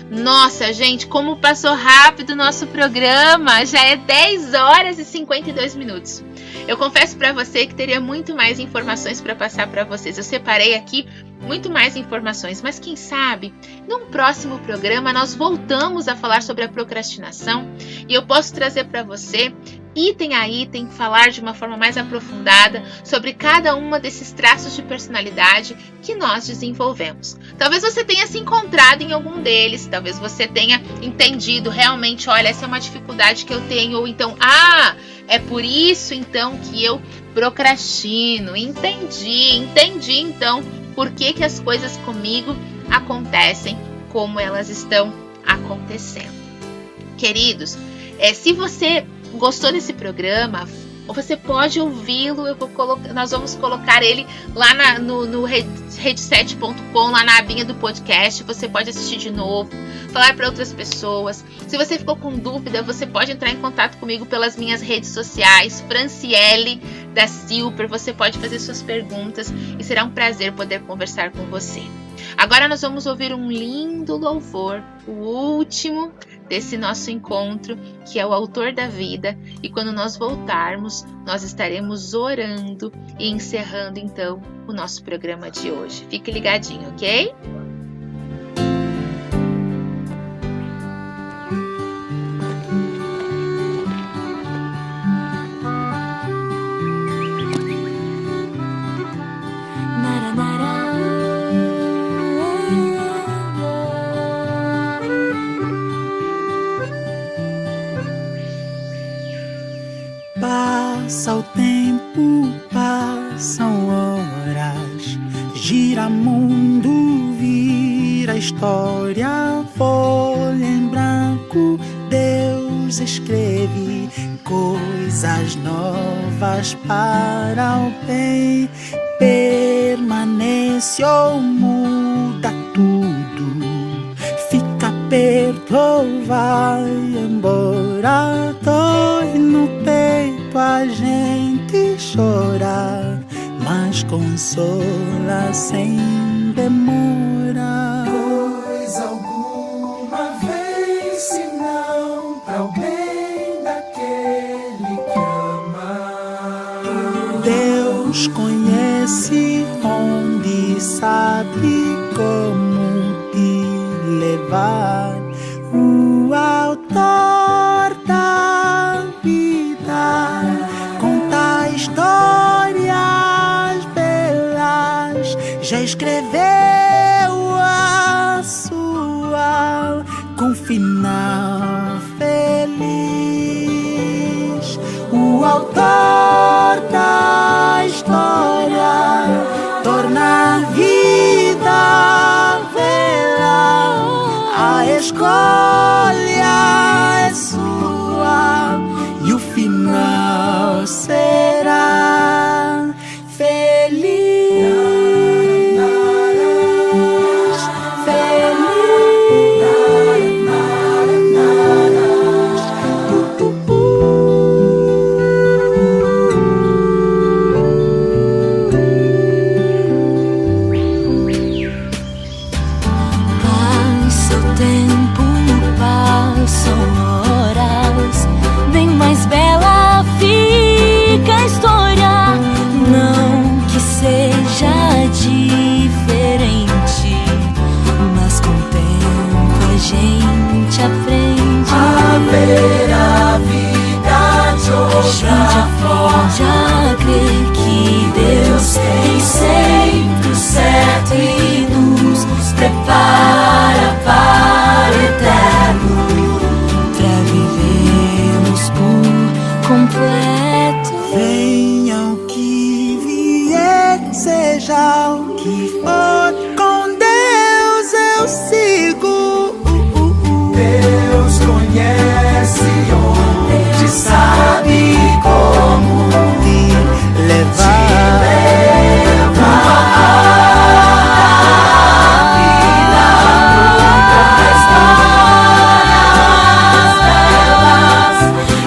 Nossa, gente, como passou rápido o nosso programa. Já é 10 horas e 52 minutos. Eu confesso para você que teria muito mais informações para passar para vocês. Eu separei aqui muito mais informações, mas quem sabe, num próximo programa nós voltamos a falar sobre a procrastinação e eu posso trazer para você, item a item, falar de uma forma mais aprofundada sobre cada uma desses traços de personalidade que nós desenvolvemos. Talvez você tenha se encontrado em algum deles, talvez você tenha entendido realmente, olha, essa é uma dificuldade que eu tenho, ou então, é por isso então que eu procrastino. Entendi então por que as coisas comigo acontecem como elas estão acontecendo. Queridos, se você gostou desse programa, você pode ouvi-lo, nós vamos colocar ele lá no rede7.com, lá na abinha do podcast, você pode assistir de novo, falar para outras pessoas. Se você ficou com dúvida, você pode entrar em contato comigo pelas minhas redes sociais, Franciele da Silper, você pode fazer suas perguntas e será um prazer poder conversar com você. Agora nós vamos ouvir um lindo louvor, o último desse nosso encontro, que é o Autor da Vida, e quando nós voltarmos, nós estaremos orando e encerrando então o nosso programa de hoje. Fique ligadinho, ok? Passa o tempo, passam horas, gira mundo, vira história, folha em branco, Deus escreve coisas novas para o bem, permanece ou muda tudo, fica perto ou vai embora, dói no peito a gente chora, mas consola sem demora. Coisa alguma vez, se não para o bem daquele que ama. Deus conhece onde, sabe como te levar. O autor da vida conta histórias belas, já escreveu a sua com final feliz. O autor da história torna a vida bela, a escolha é sua e o final será feliz. Passa o tempo, passam horas, bem mais bela fica a história. Não que seja diferente, mas com o tempo a gente aprende. Haverá vida de outra aprende a crer que Deus tem sempre o certo e nos prepara para o eterno, pra vivermos por completo. Venha o que vier, seja o que for, com Deus eu sigo. Deus conhece onde, sabe como te levar.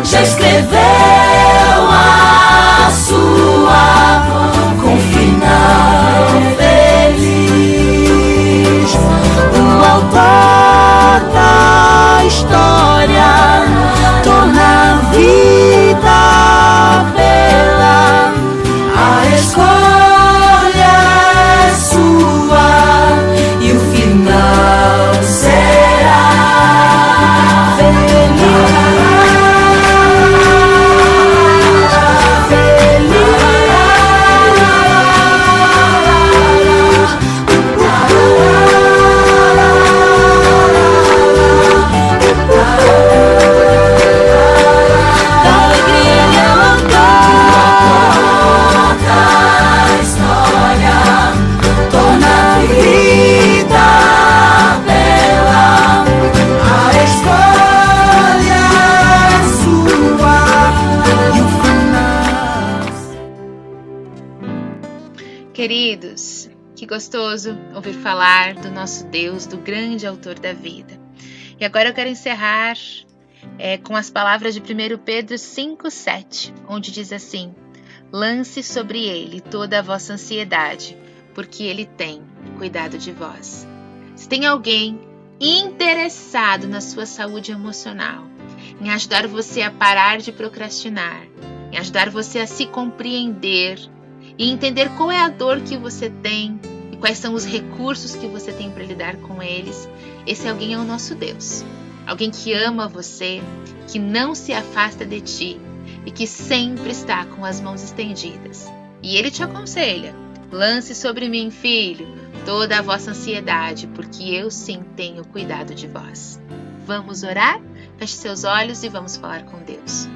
Já escreveu a sua com final feliz. O autor da história torna a vida bela, a escolha é sua Queridos, que gostoso ouvir falar do nosso Deus, do grande autor da vida. E agora eu quero encerrar com as palavras de 1 Pedro 5,7, onde diz assim: lance sobre ele toda a vossa ansiedade, porque ele tem cuidado de vós. Se tem alguém interessado na sua saúde emocional, em ajudar você a parar de procrastinar, em ajudar você a se compreender e entender qual é a dor que você tem e quais são os recursos que você tem para lidar com eles, esse alguém é o nosso Deus. Alguém que ama você, que não se afasta de ti e que sempre está com as mãos estendidas. E ele te aconselha: lance sobre mim, filho, toda a vossa ansiedade, porque eu sim tenho cuidado de vós. Vamos orar? Feche seus olhos e vamos falar com Deus.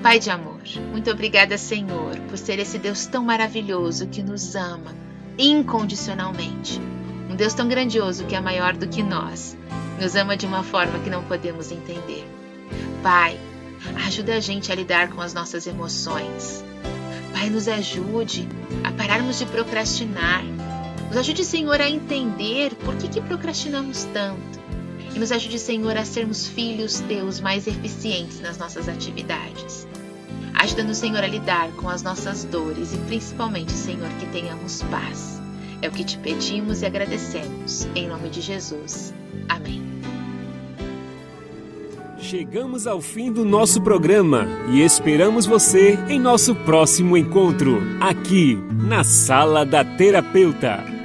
Pai de amor, muito obrigada, Senhor, por ser esse Deus tão maravilhoso que nos ama incondicionalmente. Um Deus tão grandioso que é maior do que nós. Nos ama de uma forma que não podemos entender. Pai, ajuda a gente a lidar com as nossas emoções. Pai, nos ajude a pararmos de procrastinar. Nos ajude, Senhor, a entender por que procrastinamos tanto. E nos ajude, Senhor, a sermos filhos teus mais eficientes nas nossas atividades. Ajuda-nos, Senhor, a lidar com as nossas dores e principalmente, Senhor, que tenhamos paz. É o que te pedimos e agradecemos. Em nome de Jesus. Amém. Chegamos ao fim do nosso programa e esperamos você em nosso próximo encontro, aqui na Sala da Terapeuta.